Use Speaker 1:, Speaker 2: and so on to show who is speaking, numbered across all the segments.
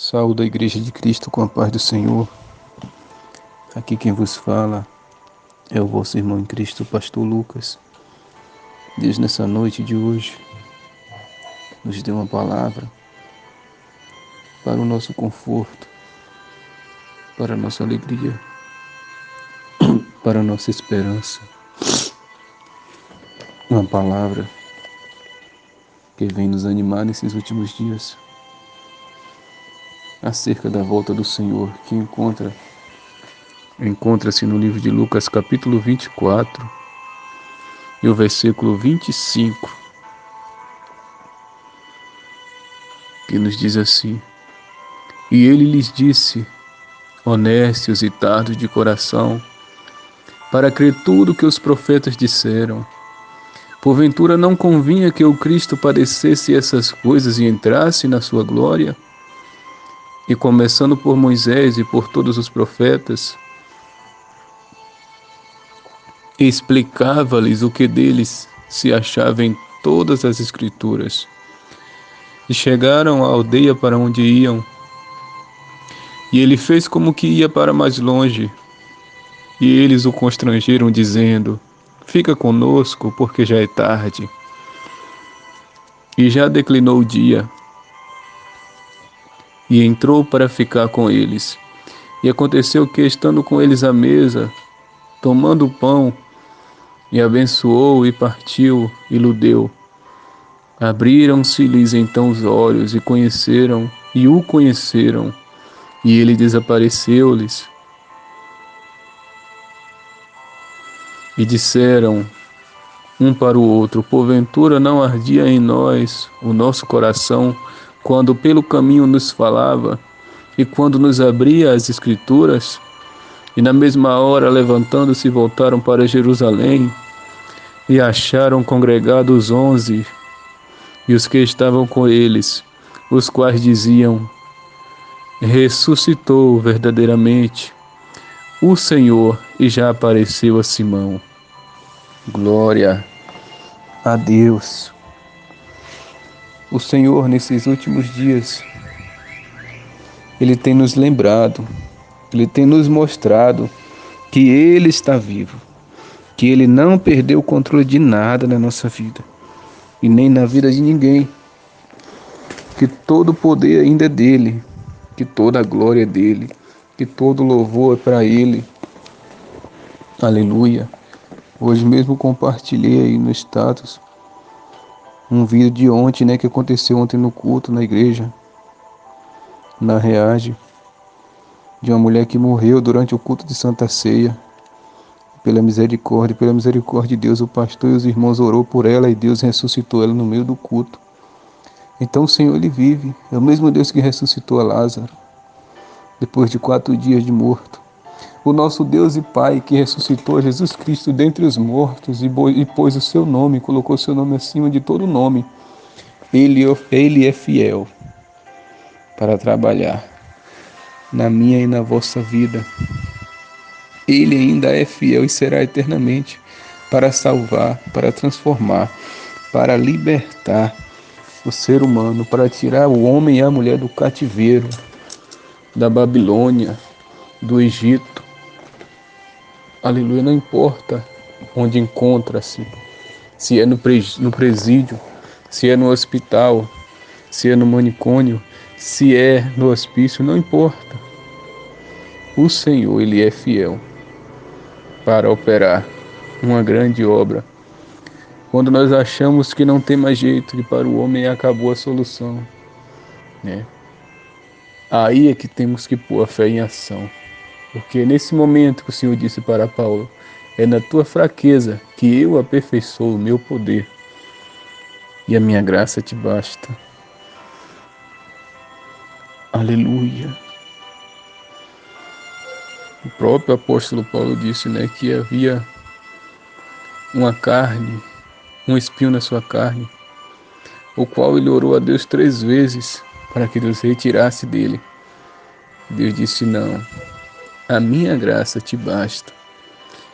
Speaker 1: Saúde a Igreja de Cristo com a paz do Senhor. Aqui quem vos fala é o vosso irmão em Cristo, Pastor Lucas. Deus, nessa noite de hoje, nos deu uma palavra para o nosso conforto, para a nossa alegria, para a nossa esperança. Uma palavra que vem nos animar nesses últimos dias, acerca da volta do Senhor, que encontra-se no livro de Lucas, capítulo 24, e o versículo 25, que nos diz assim: E ele lhes disse, honestos e tardos de coração, para crer tudo que os profetas disseram. Porventura não convinha que o Cristo padecesse essas coisas e entrasse na sua glória? E começando por Moisés e por todos os profetas, explicava-lhes o que deles se achava em todas as Escrituras. E chegaram à aldeia para onde iam, e ele fez como que ia para mais longe. E eles o constrangeram, dizendo: Fica conosco, porque já é tarde. E já declinou o dia. E entrou para ficar com eles. E aconteceu que, estando com eles à mesa, tomando o pão, e abençoou e partiu e lhe deu. Abriram-se-lhes então os olhos e o conheceram, e ele desapareceu-lhes. E disseram um para o outro: Porventura não ardia em nós o nosso coração, quando pelo caminho nos falava, e quando nos abria as Escrituras? E na mesma hora, levantando-se, voltaram para Jerusalém, e acharam congregados 11, e os que estavam com eles, os quais diziam: Ressuscitou verdadeiramente o Senhor, e já apareceu a Simão. Glória a Deus. O Senhor, nesses últimos dias, Ele tem nos lembrado, Ele tem nos mostrado que Ele está vivo, que Ele não perdeu o controle de nada na nossa vida e nem na vida de ninguém, que todo o poder ainda é dEle, que toda a glória é dEle, que todo louvor é para Ele. Aleluia. Hoje mesmo compartilhei aí no status um vídeo de ontem, que aconteceu ontem no culto, na igreja, na Reage, de uma mulher que morreu durante o culto de Santa Ceia. Pela misericórdia de Deus, o pastor e os irmãos orou por ela e Deus ressuscitou ela no meio do culto. Então o Senhor, Ele vive, é o mesmo Deus que ressuscitou a Lázaro, depois de 4 dias de morto. O nosso Deus e Pai que ressuscitou Jesus Cristo dentre os mortos e pôs o seu nome, colocou o seu nome acima de todo nome. Ele é fiel para trabalhar na minha e na vossa vida. Ele ainda é fiel e será eternamente para salvar, para transformar, para libertar o ser humano, para tirar o homem e a mulher do cativeiro, da Babilônia, do Egito. Aleluia, não importa onde encontra-se, se é no presídio, se é no hospital, se é no manicômio, se é no hospício, não importa. O Senhor, Ele é fiel para operar uma grande obra. Quando nós achamos que não tem mais jeito, que para o homem acabou a solução, aí é que temos que pôr a fé em ação. Porque nesse momento que o Senhor disse para Paulo: é na tua fraqueza que eu aperfeiçoo o meu poder, e a minha graça te basta. Aleluia. O próprio apóstolo Paulo disse, que havia uma carne, um espinho na sua carne, o qual ele orou a Deus 3 vezes para que Deus retirasse dele. Deus disse: não, a minha graça te basta,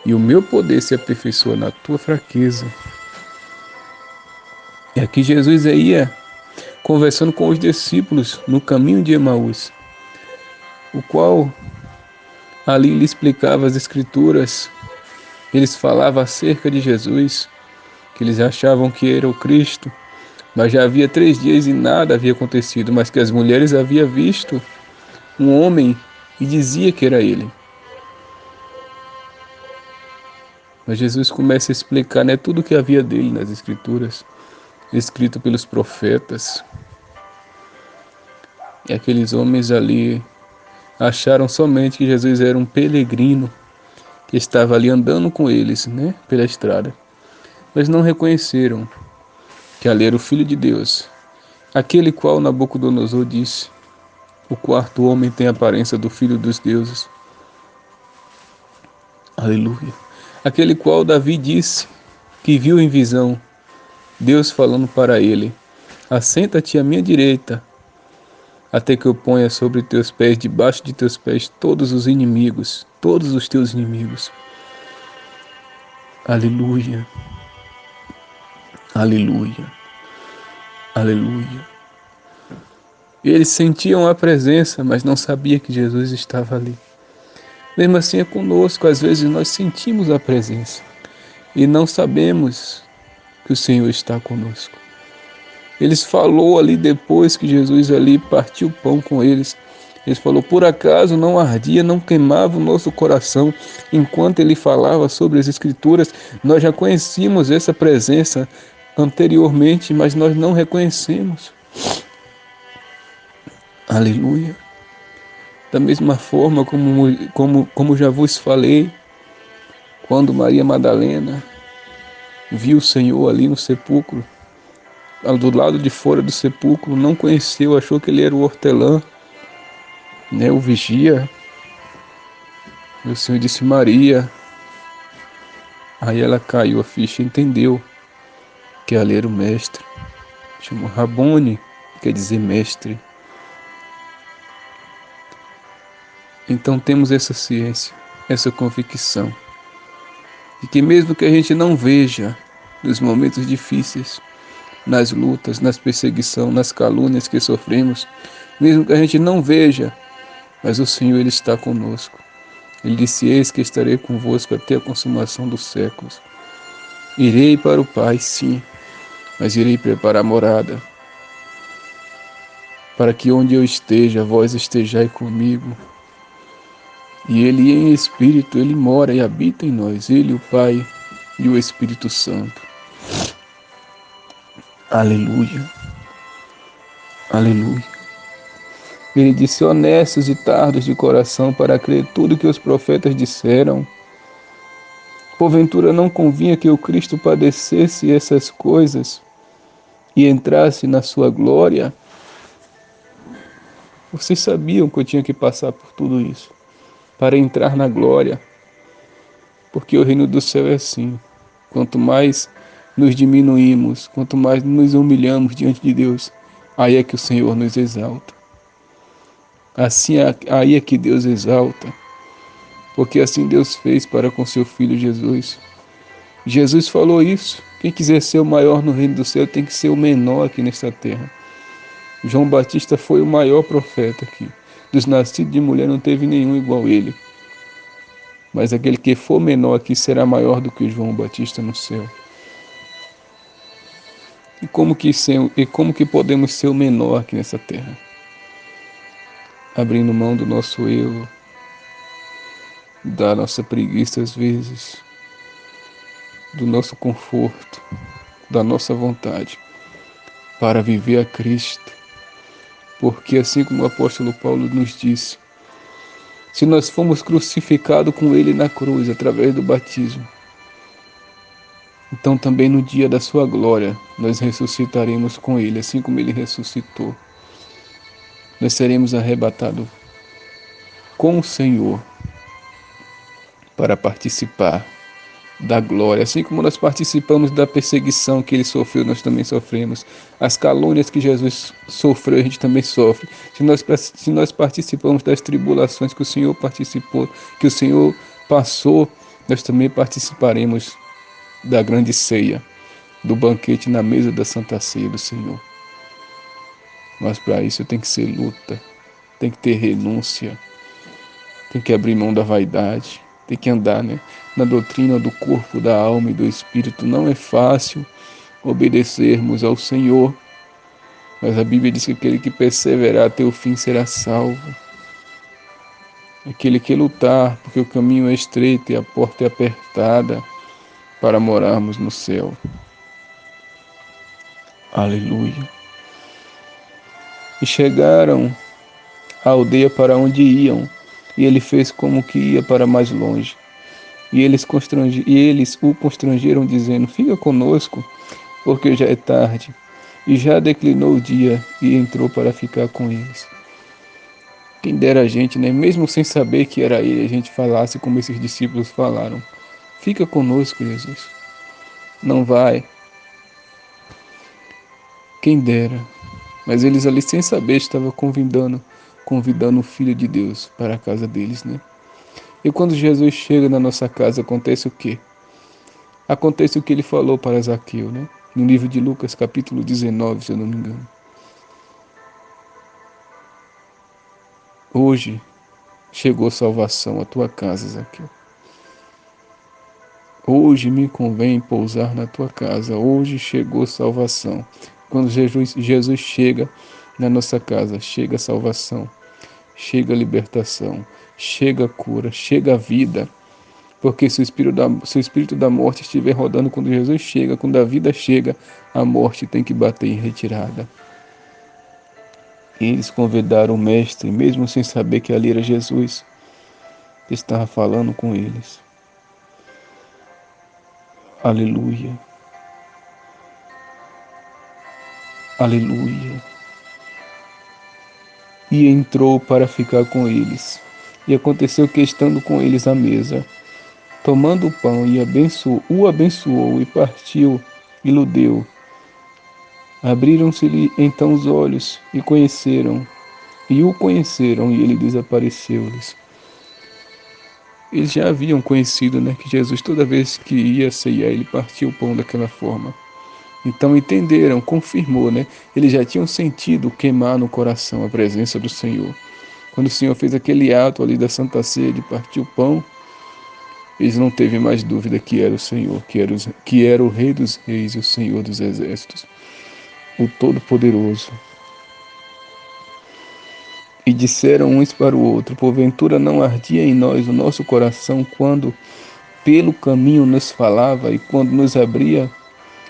Speaker 1: e o meu poder se aperfeiçoa na tua fraqueza. E aqui Jesus ia conversando com os discípulos no caminho de Emaús, o qual ali lhe explicava as Escrituras. Eles falavam acerca de Jesus, que eles achavam que era o Cristo, mas já havia 3 dias e nada havia acontecido, mas que as mulheres haviam visto um homem e dizia que era ele. Mas Jesus começa a explicar, né, tudo o que havia dele nas Escrituras, escrito pelos profetas. E aqueles homens ali acharam somente que Jesus era um peregrino que estava ali andando com eles, né, pela estrada. Mas não reconheceram que ali era o Filho de Deus, aquele qual Nabucodonosor disse: o quarto homem tem a aparência do Filho dos deuses. Aleluia. Aquele qual Davi disse que viu em visão Deus falando para ele: assenta-te à minha direita, até que eu ponha sobre teus pés, debaixo de teus pés, todos os inimigos, todos os teus inimigos. Aleluia. Aleluia. Aleluia. Eles sentiam a presença, mas não sabiam que Jesus estava ali. Mesmo assim é conosco, às vezes nós sentimos a presença e não sabemos que o Senhor está conosco. Eles falou ali depois que Jesus ali partiu o pão com eles. Eles falou: por acaso não ardia, não queimava o nosso coração enquanto ele falava sobre as Escrituras? Nós já conhecíamos essa presença anteriormente, mas nós não reconhecemos. Aleluia. Da mesma forma como já vos falei, quando Maria Madalena viu o Senhor ali no sepulcro, do lado de fora do sepulcro, não conheceu, achou que ele era o hortelã, né, o vigia. E o Senhor disse: Maria. Aí ela caiu a ficha e entendeu que ali era o mestre. Chamou Rabone, quer dizer mestre. Então temos essa ciência, essa convicção, de que mesmo que a gente não veja nos momentos difíceis, nas lutas, nas perseguições, nas calúnias que sofremos, mesmo que a gente não veja, mas o Senhor, Ele está conosco. Ele disse: eis que estarei convosco até a consumação dos séculos. Irei para o Pai, sim, mas irei preparar morada, para que onde eu esteja, vós estejais comigo. E Ele em Espírito, Ele mora e habita em nós, Ele, o Pai e o Espírito Santo. Aleluia. Aleluia. Ele disse: honestos e tardos de coração para crer tudo que os profetas disseram. Porventura não convinha que o Cristo padecesse essas coisas e entrasse na sua glória? Vocês sabiam que eu tinha que passar por tudo isso para entrar na glória, porque o reino do céu é assim: quanto mais nos diminuímos, quanto mais nos humilhamos diante de Deus, aí é que o Senhor nos exalta. Assim, aí é que Deus exalta, porque assim Deus fez para com seu Filho Jesus. Jesus falou isso: quem quiser ser o maior no reino do céu tem que ser o menor aqui nesta terra. João Batista foi o maior profeta aqui. Dos nascidos de mulher não teve nenhum igual ele. Mas aquele que for menor aqui será maior do que João Batista no céu. E como que podemos ser o menor aqui nessa terra? Abrindo mão do nosso eu, da nossa preguiça às vezes, do nosso conforto, da nossa vontade, para viver a Cristo. Porque assim como o apóstolo Paulo nos disse, se nós fomos crucificados com Ele na cruz através do batismo, então também no dia da sua glória nós ressuscitaremos com Ele, assim como Ele ressuscitou. Nós seremos arrebatados com o Senhor para participar da glória. Assim como nós participamos da perseguição que Ele sofreu, nós também sofremos. As calúnias que Jesus sofreu, a gente também sofre. Se nós participamos das tribulações que o Senhor participou, que o Senhor passou, nós também participaremos da grande ceia, do banquete na mesa da Santa Ceia do Senhor. Mas para isso tem que ser luta, tem que ter renúncia, tem que abrir mão da vaidade, tem que andar, né, na doutrina do corpo, da alma e do espírito. Não é fácil obedecermos ao Senhor, mas a Bíblia diz que aquele que perseverar até o fim será salvo. Aquele que lutar, porque o caminho é estreito e a porta é apertada para morarmos no céu. Aleluia. E chegaram à aldeia para onde iam, e ele fez como que ia para mais longe. E eles o constrangeram, dizendo: Fica conosco, porque já é tarde. E já declinou o dia, e entrou para ficar com eles. Quem dera a gente, né? Mesmo sem saber que era ele, a gente falasse como esses discípulos falaram: Fica conosco, Jesus. Não vai. Quem dera. Mas eles ali, sem saber, estavam convidando o Filho de Deus para a casa deles, né? E quando Jesus chega na nossa casa, acontece o quê? Acontece o que ele falou para Zaqueu, né? No livro de Lucas, capítulo 19, se eu não me engano. Hoje chegou salvação à tua casa, Zaqueu. Hoje me convém pousar na tua casa. Hoje chegou salvação. Quando Jesus chega na nossa casa, chega a salvação, chega a libertação, chega a cura, chega a vida. Porque se o espírito da morte estiver rodando quando Jesus chega, quando a vida chega, a morte tem que bater em retirada. E eles convidaram o mestre, mesmo sem saber que ali era Jesus, que estava falando com eles. Aleluia. Aleluia. E entrou para ficar com eles. E aconteceu que, estando com eles à mesa, tomando o pão, o abençoou e partiu e lhe deu. Abriram-se-lhe então os olhos e o conheceram, e ele desapareceu-lhes. Eles já haviam conhecido, né, que Jesus, toda vez que ia ceiar, ele partia o pão daquela forma. Então entenderam, confirmou, né? Eles já tinham sentido queimar no coração a presença do Senhor. Quando o Senhor fez aquele ato ali da Santa Ceia de partir o pão, eles não teve mais dúvida que era o Senhor, que era o Rei dos Reis e o Senhor dos Exércitos, o Todo-Poderoso. E disseram uns para o outro: Porventura não ardia em nós o nosso coração quando pelo caminho nos falava e quando nos abria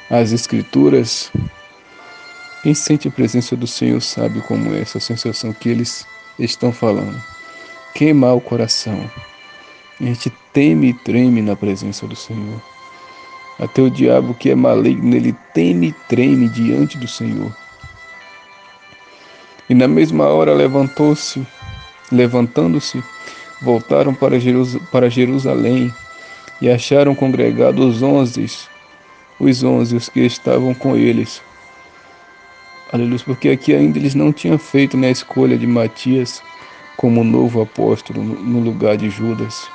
Speaker 1: as Escrituras? Quem sente a presença do Senhor sabe como é essa sensação que eles estão falando. Queimar o coração. A gente teme e treme na presença do Senhor. Até o diabo, que é maligno, ele teme e treme diante do Senhor. E na mesma hora levantando-se, voltaram para Jerusalém e acharam congregados os 11 os que estavam com eles. Aleluia, porque aqui ainda eles não tinham feito, né, a escolha de Matias como novo apóstolo no lugar de Judas,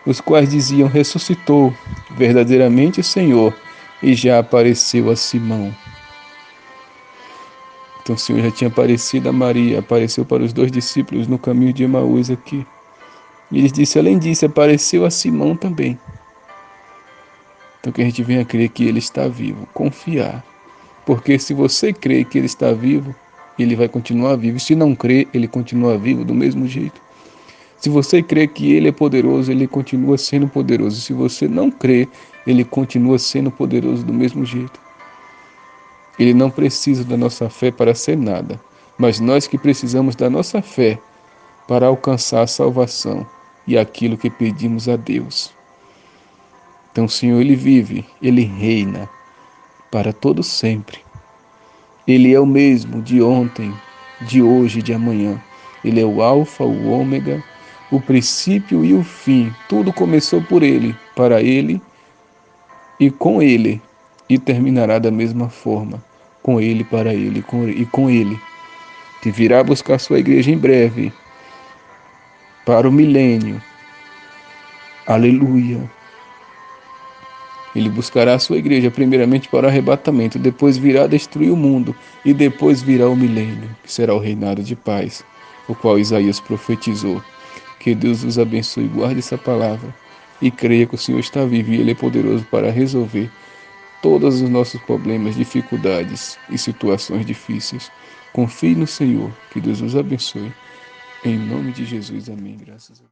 Speaker 1: os quais diziam: ressuscitou verdadeiramente o Senhor e já apareceu a Simão. Então o Senhor já tinha aparecido a Maria, apareceu para os 2 discípulos no caminho de Emaús aqui. E eles disse, além disso, apareceu a Simão também. Então que a gente venha crer que ele está vivo, confiar. Porque se você crê que ele está vivo, ele vai continuar vivo. Se não crê, ele continua vivo do mesmo jeito. Se você crê que ele é poderoso, ele continua sendo poderoso. Se você não crê, ele continua sendo poderoso do mesmo jeito. Ele não precisa da nossa fé para ser nada, mas nós que precisamos da nossa fé para alcançar a salvação e aquilo que pedimos a Deus. Então o Senhor, ele vive, ele reina para todo sempre. Ele é o mesmo de ontem, de hoje e de amanhã. Ele é o alfa, o ômega, o princípio e o fim. Tudo começou por ele, para ele e com ele, e terminará da mesma forma, com ele, para ele e com ele, que virá buscar sua igreja em breve, para o milênio. Aleluia. Ele buscará a sua igreja primeiramente para o arrebatamento, depois virá destruir o mundo e depois virá o milênio, que será o reinado de paz, o qual Isaías profetizou. Que Deus os abençoe e guarde essa palavra e creia que o Senhor está vivo e Ele é poderoso para resolver todos os nossos problemas, dificuldades e situações difíceis. Confie no Senhor, que Deus os abençoe. Em nome de Jesus, amém. Graças a Deus.